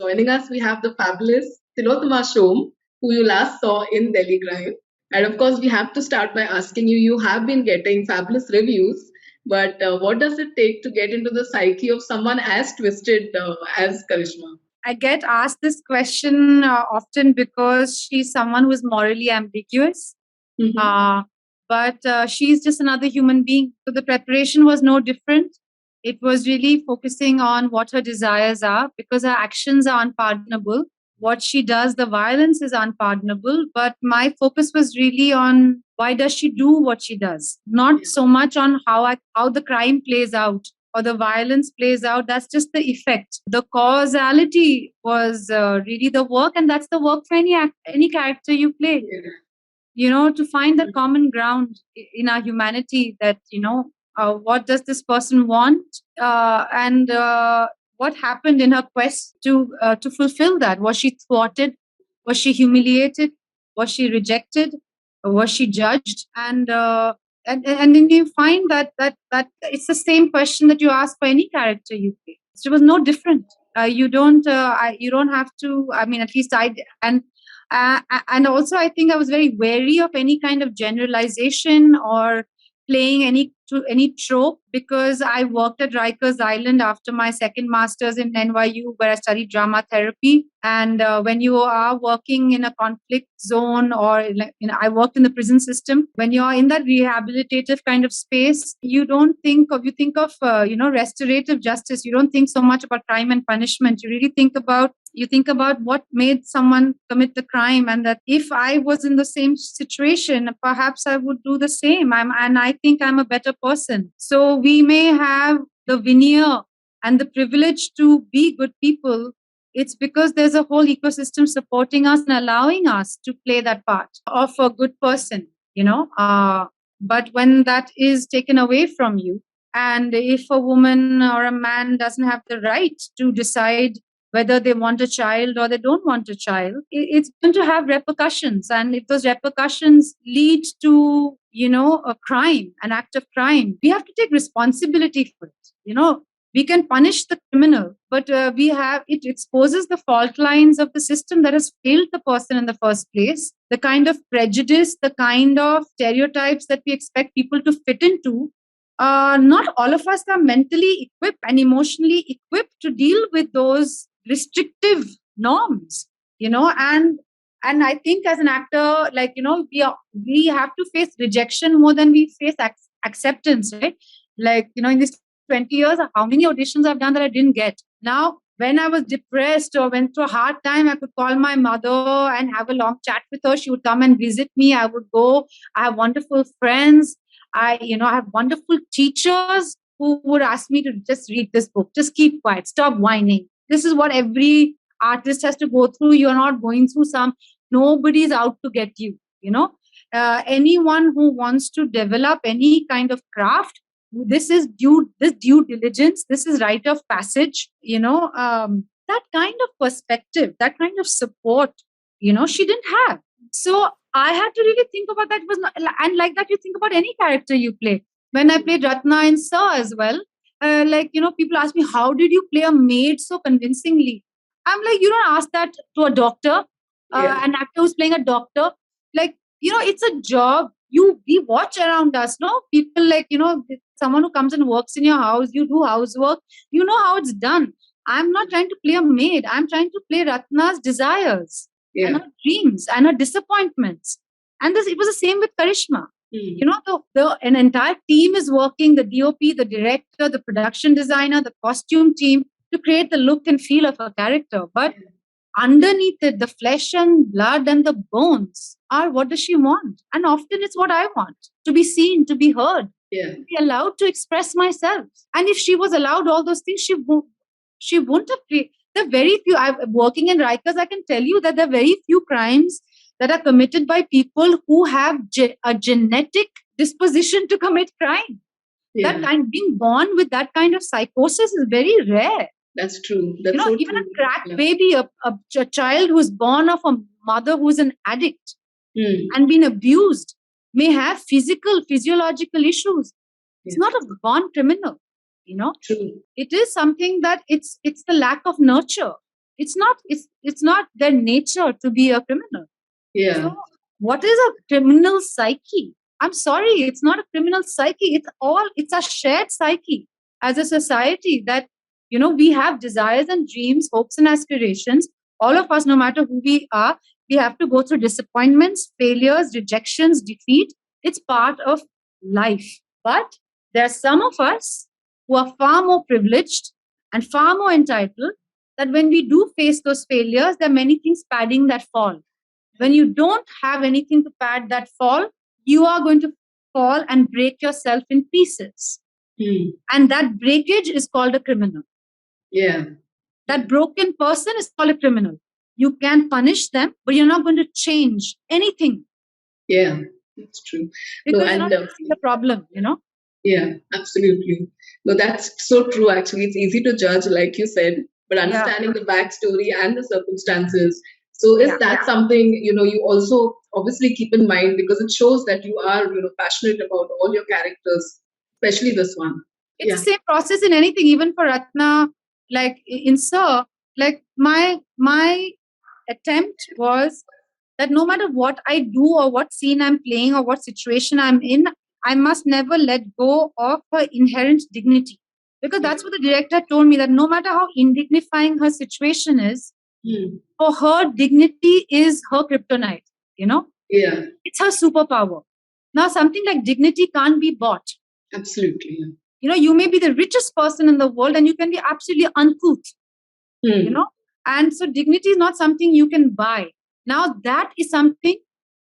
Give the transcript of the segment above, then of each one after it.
joining us, we have the fabulous Tillotama Shome, who you last saw in Delhi Crime. And of course, we have to start by asking you, you have been getting fabulous reviews, but what does it take to get into the psyche of someone as twisted as Karishma? I get asked this question often because she's someone who is morally ambiguous. But she's just another human being. So the preparation was no different. It was really focusing on what her desires are, because her actions are unpardonable. What she does, the violence is unpardonable. But my focus was really on why does she do what she does, not so much on how the crime plays out or the violence plays out. That's just the effect. The causality was really the work, and that's the work for any character you play. To find the common ground in our humanity, that what does this person want, and what happened in her quest to fulfill that. Was she thwarted? Was she humiliated? Was she rejected? Or was she judged? And then you find that it's the same question that you ask for any character you play. It was no different. You don't have to. I mean, at least I and also, I think I was very wary of any kind of generalization or playing any trope, because I worked at Rikers Island after my second master's in NYU, where I studied drama therapy. And when you are working in a conflict zone, or I worked in the prison system, when you are in that rehabilitative kind of space, you think of restorative justice. You don't think so much about crime and punishment. You really think about what made someone commit the crime, and that if I was in the same situation, perhaps I would do the same. And I think I'm a better person. So we may have the veneer and the privilege to be good people. It's because there's a whole ecosystem supporting us and allowing us to play that part of a good person, But when that is taken away from you, and if a woman or a man doesn't have the right to decide whether they want a child or they don't want a child, it's going to have repercussions. And if those repercussions lead to, a crime, an act of crime, we have to take responsibility for it. We can punish the criminal, but it exposes the fault lines of the system that has failed the person in the first place, the kind of prejudice, the kind of stereotypes that we expect people to fit into. Not all of us are mentally equipped and emotionally equipped to deal with those restrictive norms, and I think as an actor, we have to face rejection more than we face acceptance, right? In these 20 years, how many auditions I've done that I didn't get. Now, when I was depressed or went through a hard time, I could call my mother and have a long chat with her. She would come and visit me. I would go. I have wonderful friends. I have wonderful teachers who would ask me to just read this book. Just keep quiet. Stop whining. This is what every artist has to go through. You're not going through nobody's out to get you, anyone who wants to develop any kind of craft, this due diligence, this is rite of passage, that kind of perspective, that kind of support, she didn't have. So I had to really think about that. And like that, you think about any character you play. When I played Ratna in Sir as well, people ask me, how did you play a maid so convincingly? I'm like, you don't ask that to a doctor, an actor who's playing a doctor. It's a job. We watch around us, no? People someone who comes and works in your house, you do housework, you know how it's done. I'm not trying to play a maid. I'm trying to play Ratna's desires and her dreams and her disappointments. And it was the same with Karishma. An entire team is working, the DOP, the director, the production designer, the costume team, to create the look and feel of a character. But underneath it, the flesh and blood and the bones are, what does she want? And often it's what I want, to be seen, to be heard, to be allowed to express myself. And if she was allowed all those things, she wouldn't have played. There are very few. Working in Rikers, I can tell you that there are very few crimes that are committed by people who have a genetic disposition to commit crime. That kind, being born with that kind of psychosis is very rare. That's true. That's so even true. A crack baby, a child who's born of a mother who's an addict and been abused, may have physiological issues. It's not a born criminal. True. It is something that it's the lack of nurture. It's not their nature to be a criminal. Yeah. So what is a criminal psyche? I'm sorry, it's not a criminal psyche. It's a shared psyche as a society that, we have desires and dreams, hopes and aspirations. All of us, no matter who we are, we have to go through disappointments, failures, rejections, defeat. It's part of life. But there are some of us who are far more privileged and far more entitled, that when we do face those failures, there are many things padding that fall. When you don't have anything to pad that fall, you are going to fall and break yourself in pieces. And that breakage is called a criminal. Yeah. That broken person is called a criminal. You can punish them, but you're not going to change anything. Yeah, that's true. Because you're not fixing the problem, Yeah, absolutely. No, that's so true. Actually, it's easy to judge, like you said, but understanding the backstory and the circumstances. So, is that something you also obviously keep in mind, because it shows that you are passionate about all your characters, especially this one. It's the same process in anything, even for Ratna, like in Sir. Like my attempt was that no matter what I do or what scene I'm playing or what situation I'm in, I must never let go of her inherent dignity. Because that's what the director told me, that no matter how indignifying her situation is, for her, dignity is her kryptonite, Yeah. It's her superpower. Now, something like dignity can't be bought. Absolutely. You may be the richest person in the world and you can be absolutely uncouth, and so dignity is not something you can buy. Now, that is something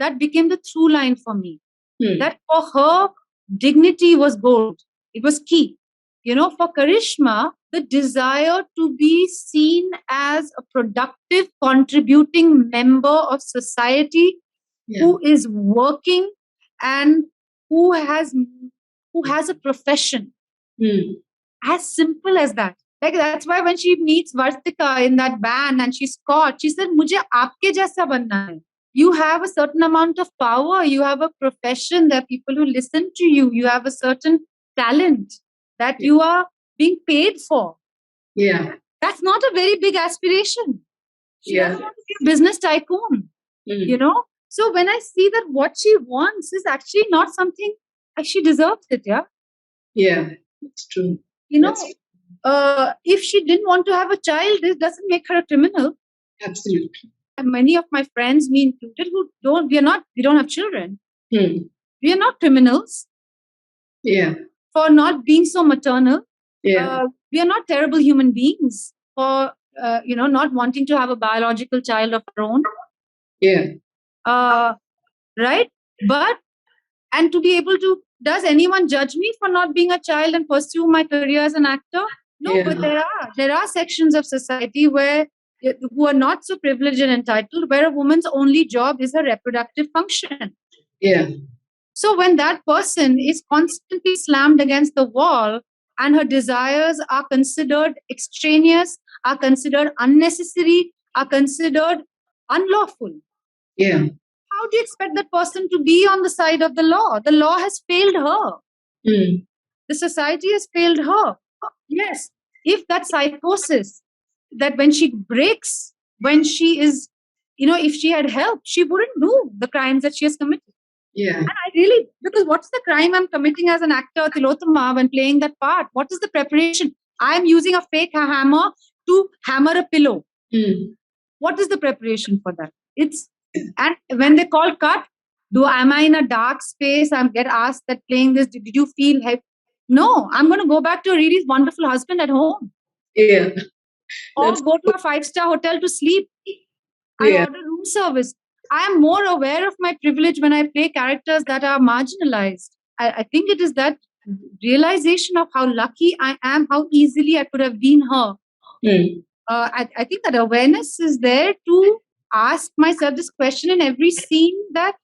that became the through line for me. That for her, dignity was gold. It was key. For Karishma, the desire to be seen as a productive, contributing member of society who is working and who has a profession. As simple as that. Like, that's why when she meets Vartika in that band and she's caught, she said, "Mujhe aapke jaisa banna hai." You have a certain amount of power. You have a profession. There are people who listen to you. You have a certain talent that you are being paid for. Yeah. That's not a very big aspiration. She doesn't want to be a business tycoon. So when I see that what she wants is actually not something, she deserves it, yeah? Yeah, it's true. If she didn't want to have a child, this doesn't make her a criminal. Absolutely. And many of my friends, me included, we don't have children. We are not criminals. Yeah. For not being so maternal. Yeah. We are not terrible human beings for not wanting to have a biological child of our own. Yeah. Right? And to be able to, does anyone judge me for not being a child and pursue my career as an actor? No, but there are sections of society who are not so privileged and entitled, where a woman's only job is her reproductive function. Yeah. So when that person is constantly slammed against the wall and her desires are considered extraneous, are considered unnecessary, are considered unlawful. Yeah. How do you expect that person to be on the side of the law? The law has failed her. The society has failed her. Yes. If that psychosis, that when she breaks, when she is, if she had help, she wouldn't do the crimes that she has committed. Yeah. And because what's the crime I'm committing as an actor, Tillotama, when playing that part? What is the preparation? I'm using a fake hammer to hammer a pillow. What is the preparation for that? And when they call cut, am I in a dark space? I get asked that playing this, did you feel heavy? No, I'm going to go back to Riri's wonderful husband at home. Yeah. Or go to a 5-star hotel to sleep. I order room service. I am more aware of my privilege when I play characters that are marginalized. I think it is that realization of how lucky I am, how easily I could have been her. I think that awareness is there to ask myself this question in every scene, that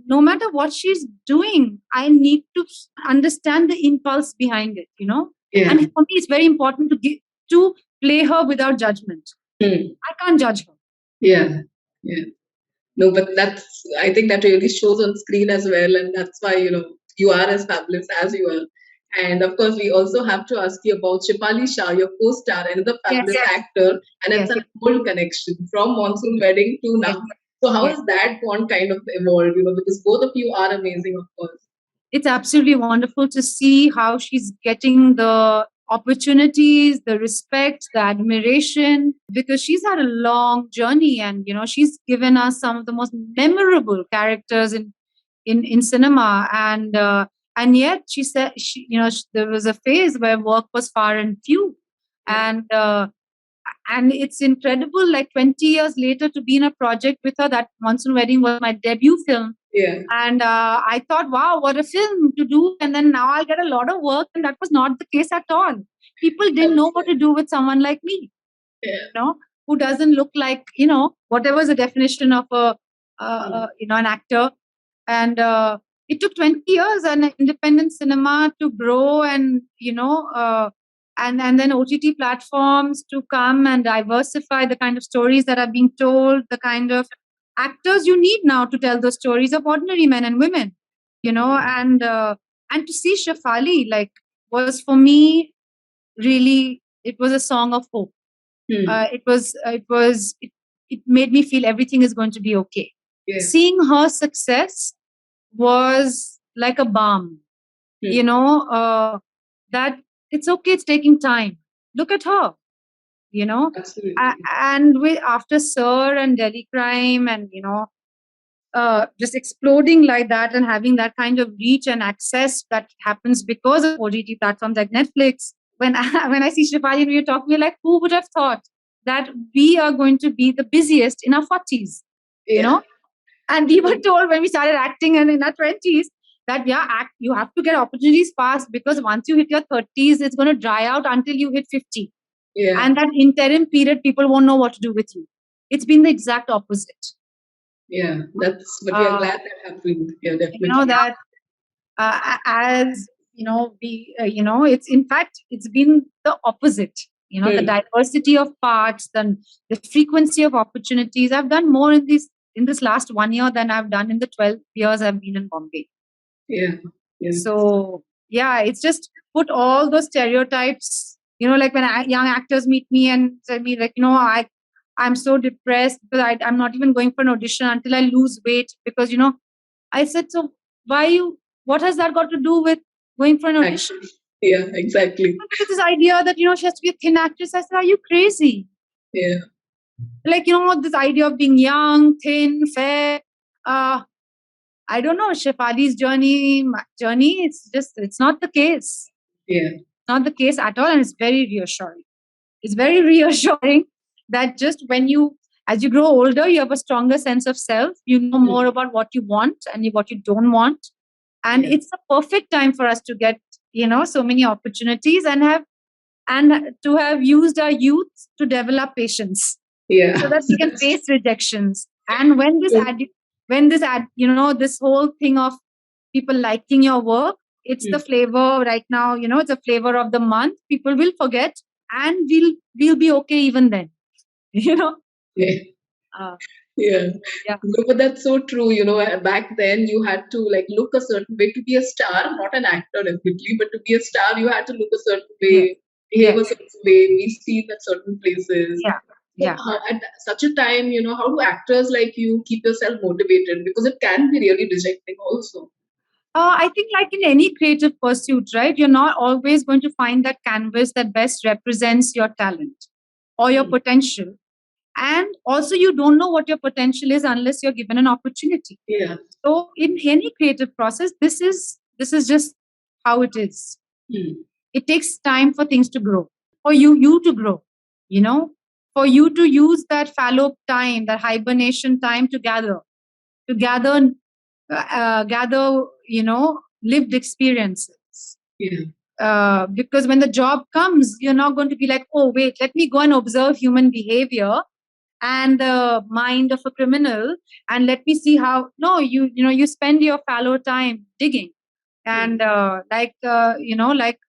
no matter what she's doing, I need to understand the impulse behind it, Yeah. And for me, it's very important to play her without judgment. I can't judge her. Yeah. Yeah. No, but I think that really shows on screen as well. And that's why, you are as fabulous as you are. And of course, we also have to ask you about Shefali Shah, your co-star, another Yes, fabulous actor, and it's yes, an old connection from Monsoon Wedding to yes, now. So how yes. has that bond kind of evolved? Because both of you are amazing, of course. It's absolutely wonderful to see how she's getting the opportunities, the respect, the admiration, because she's had a long journey, and she's given us some of the most memorable characters in cinema. And yet she said there was a phase where work was far and few. Yeah, And and it's incredible, like 20 years later, to be in a project with her. That Monsoon Wedding was my debut film, yeah, and I thought, wow, what a film to do. And then now I'll get a lot of work. And that was not the case at all. People didn't know that's what to do with someone like me, yeah, who doesn't look like, whatever is the definition of mm, an actor. And it took 20 years and independent cinema to grow, and, and then OTT platforms to come and diversify the kind of stories that are being told, the kind of actors you need now to tell the stories of ordinary men and women, and to see Shefali, like, was for me really, it was a song of hope. mm, It made me feel everything is going to be okay. yeah, Seeing her success was like a balm, you mm, know, that it's okay, it's taking time. Look at her, you know. absolutely. And with after Sir and Delhi Crime, and just exploding like that, and having that kind of reach and access that happens because of OTT platforms like Netflix. When when I see Shefali and we are talking, we're like, who would have thought that we are going to be the busiest in our 40s, you Yeah, know? And we were told when we started acting and in our 20s that, yeah, you have to get opportunities fast, because once you hit your 30s, it's going to dry out until you hit 50. yeah, And that interim period, people won't know what to do with you. It's been the exact opposite. yeah. But we are Uh, glad that happened. Yeah, definitely. that as we it's, in fact, it's been the opposite. The Hmm. diversity of parts, the frequency of opportunities. I've done more in this last 1 year than I've done in the 12 years I've been in Bombay. Yeah, yeah, So yeah, it's just put all those stereotypes. Like when young actors meet me and tell me, like, I'm so depressed because I'm not even going for an audition until I lose weight, because I said, so why you? What has that got to do with going for an audition? actually, yeah, exactly. Because this idea that she has to be a thin actress. I said, are you crazy? Yeah, Like, this idea of being young, thin, fair. Uh, I don't know, Shefali's journey, my journey. It's not the case. yeah, Not the case at all, and it's very reassuring. It's very reassuring that just as you grow older, you have a stronger sense of self. You know more mm, about what you want and what you don't want. And yeah, it's a perfect time for us to get, so many opportunities, and to have used our youth to develop patience so yeah. that we can face rejections. And this whole thing of people liking your work, it's the Mm, flavor right now, it's a flavor of the month. People will forget, and we'll be okay even then. you know yeah. uh, Yeah, yeah, no, but that's so true. Back then you had to like look a certain way to be a star, not an actor definitely, but to be a star you had to look a certain yes, way, behave a yes, certain way, be seen at certain places. yeah, So yeah. at such a time, how do actors like you keep yourself motivated? Because it can be really rejecting also. I think, like in any creative pursuit, right, you're not always going to find that canvas that best represents your talent or your Mm, potential. And also, you don't know what your potential is unless you're given an opportunity. yeah. So in any creative process, this is just how it is. Mm, It takes time for things to grow, for you to grow, you know, for you to use that fallow time, that hibernation time, to gather, lived experiences. yeah. Because when the job comes, you're not going to be like, oh wait, let me go and observe human behavior and the mind of a criminal, and let me see how. No, you spend your fallow time digging, Mm, and like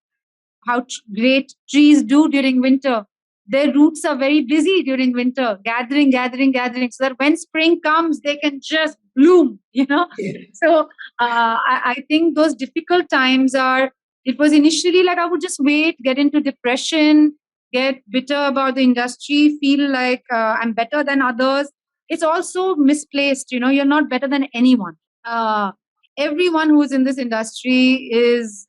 how great trees do during winter. Their roots are very busy during winter, gathering, so that when spring comes, they can just bloom. yeah. So I think those difficult times are It was initially like I would just wait, get into depression, get bitter about the industry, feel like I'm better than others. It's also misplaced. You're not better than anyone. Uh, Everyone who's in this industry is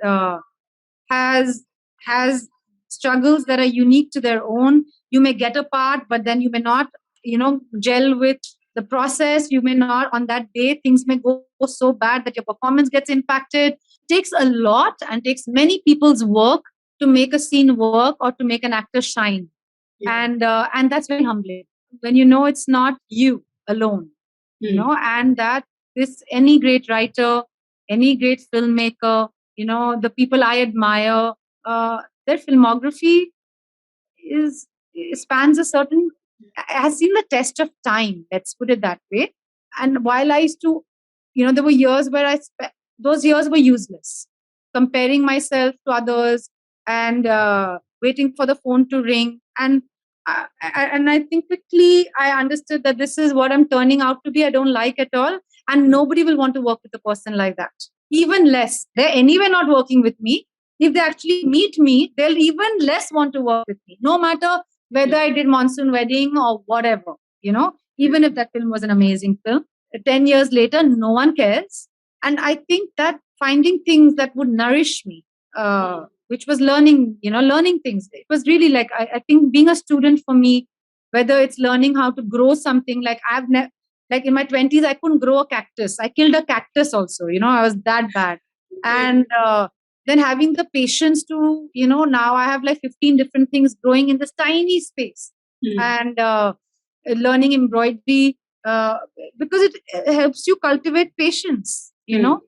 has has struggles that are unique to their own. You may get a part, but then you may not, gel with the process. You may not on that day. Things may go so bad that your performance gets impacted. Takes a lot and takes many people's work to make a scene work or to make an actor shine. Yeah. And that's very humbling when you know it's not you alone. And that this any great writer, any great filmmaker, the people I admire, their filmography is spans a certain has seen the test of time. Let's put it that way. And while I used to, there were years where those years were useless, comparing myself to others and waiting for the phone to ring. And I think quickly I understood that this is what I'm turning out to be. I don't like at all, and nobody will want to work with a person like that. Even less, they're anyway not working with me. If they actually meet me, they'll even less want to work with me, no matter whether I did Monsoon Wedding or whatever, even if that film was an amazing film. 10 years later, no one cares. And I think that finding things that would nourish me, which was learning things. It was really like, I think being a student for me, whether it's learning how to grow something, like like in my 20s, I couldn't grow a cactus. I killed a cactus also, I was that bad. And then having the patience to, now I have like 15 different things growing in this tiny space. And learning embroidery, because it helps you cultivate patience, you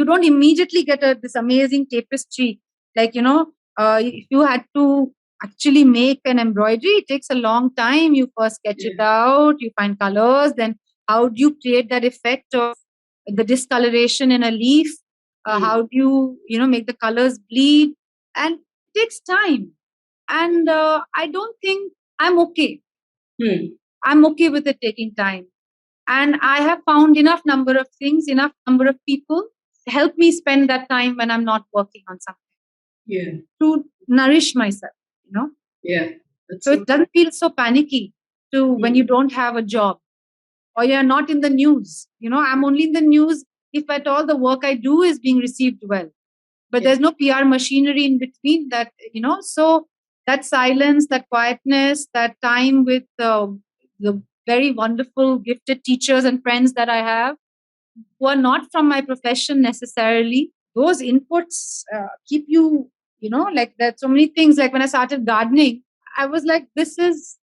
don't immediately get this amazing tapestry. Like, if you had to actually make an embroidery, it takes a long time. You first sketch it out, you find colors, then how do you create that effect of the discoloration in a leaf? How do you, make the colors bleed? And it takes time. And I don't think I'm okay. I'm okay with it taking time. And I have found enough number of things, enough number of people help me spend that time when I'm not working on something. To nourish myself, So it doesn't feel so panicky when you don't have a job or you're not in the news. I'm only in the news if at all the work I do is being received well. But there's no PR machinery in between that, so that silence, that quietness, that time with the very wonderful, gifted teachers and friends that I have, who are not from my profession necessarily, those inputs keep you, like there's so many things. Like when I started gardening, I was like, this is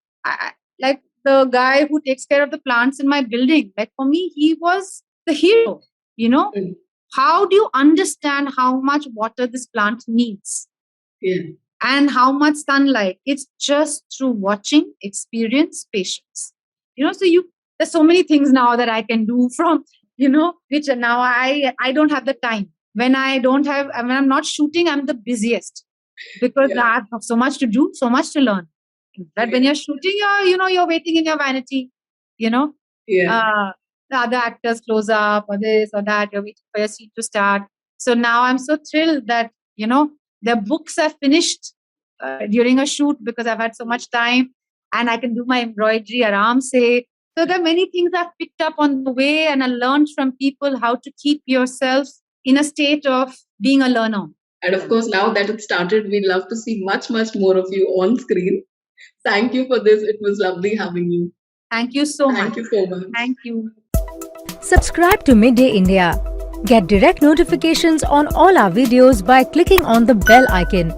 like the guy who takes care of the plants in my building. Like for me, he was the hero, How do you understand how much water this plant needs? And how much sunlight? It's just through watching, experience, patience. So there's so many things now that I can do from, which now I don't have the time. When I'm not shooting, I'm the busiest because I have so much to do, so much to learn. That when you're shooting, you're waiting in your vanity, the other actors close up or this or that, you're waiting for your scene to start. So now I'm so thrilled that, their books are finished during a shoot because I've had so much time and I can do my embroidery aram se. So there are many things I've picked up on the way, and I learned from people how to keep yourself in a state of being a learner. And of course, now that it started, we'd love to see much, much more of you on screen. Thank you for this. It was lovely having you. Thank you so much. Thank you so much. Thank you. Subscribe to Midday India. Get direct notifications on all our videos by clicking on the bell icon.